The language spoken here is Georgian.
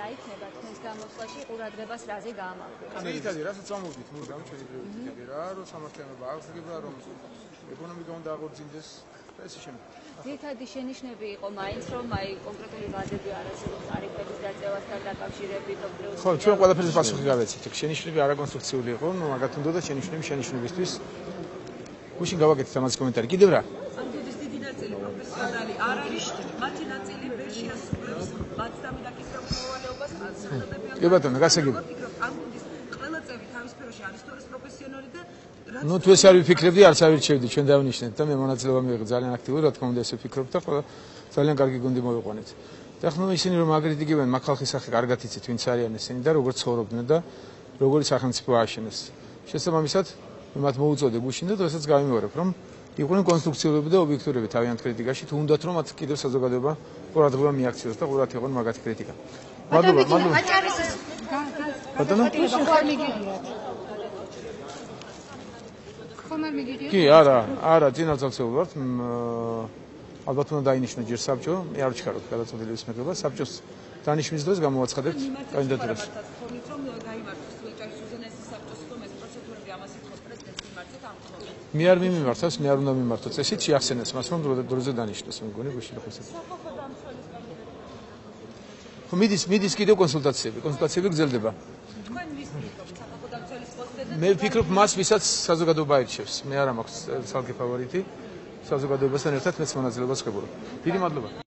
რა იქნება თქვენს გამოსვლაში ყურადღებას რაზე გაამართლებს? ძირითადად რასაც ამოვიდით მურგამ ჩვენი პრიორიტეტები რა, რომ სამართლებრივობა აღდგება, რომ ეკონომიკა უნდა აღორძინდეს და ესე შემდეგ. ძირითადი შენიშვნები იყო მაინც რომ აი კონკრეტული ვადები არ არსებობს ტარიფების დაწევასთან დაკავშირებით ოქროს. ხო, ჩვენ ყველაფერზე პასუხი გავეცით. შენიშვნები არაკონსტრუქციული იყო, ну მაგათ უნდა შენიშვნები შენიშვნებისთვის. გუშინ გავაკეთეთ ამას კომენტარი. კიდევ რა? ამგვარად დიდი ნაწილი პროფესიონალი არ არის, მათი ნაწილი ვერ შეასრულებს მათსამი დაკისრების მოვალეობას ხელმძღვანელობები. კი ბატონო, გასაგები. ამგვარად ყველა წევრი თავის სფეროში არის თორეს პროფესიონალი და ну თუ ეს არ ვიფიქრებდი, არც არ ვირჩევდი, ჩვენ დავნიშნეთ და მე მონაწილეობა მივიღე ძალიან აქტიური, რა თქმა უნდა, ესე ვფიქრობ და ყველა ძალიან კარგი გუნდი მოვიყვანეთ. და ახლა ისინი რომ აგრეთიგებენ, მაგ ხალხის სახე კარგად იცით, ვინც არიან ესენი და როგორ ცხოვრობდნენ და როგორი სახელმწიფო ააშენეს. შესაბამისად, მათ მოუწოდე გუშინ და დღესაც გავიმეორებ, რომ იყვნენ კონსტრუქციულები და ობიექტურები თავიანთ კრიტიკაში, თუნდაც რომ მათ კიდევ საზოგადოება ყურადღება მიაქციოს და ყურად იყვნენ მაგათი კრიტიკა. მადლობა, მადლობა. ბატონო, კი, არა, წინა წელსეული ვართ. ალბათ უნდა დაინიშნო ჯერ საბჭო, მე არ ვჩქარობ გადაწყვეტილების მიღება, საბჭოს დანიშვნის დროს გამოვაცხადებთ კანდიდატურას. მე არ მიმართავს, მე არ უნდა მიმართო წესით, შეახსენეს მას, რომ დროზე დანიშნოს, მე მგონი გუშინ ხო ესეც. ხო, მიდის კიდევ კონსულტაციები გრძელდება. მე ვფიქრობ მას, ვისაც საზოგადოება აირჩევს. მე არ მაქვს ცალკე ფავორიტი. საზოგადოებასთან ერთად მეც მონაწილეობას ვხებულობ. დიდი მადლობა.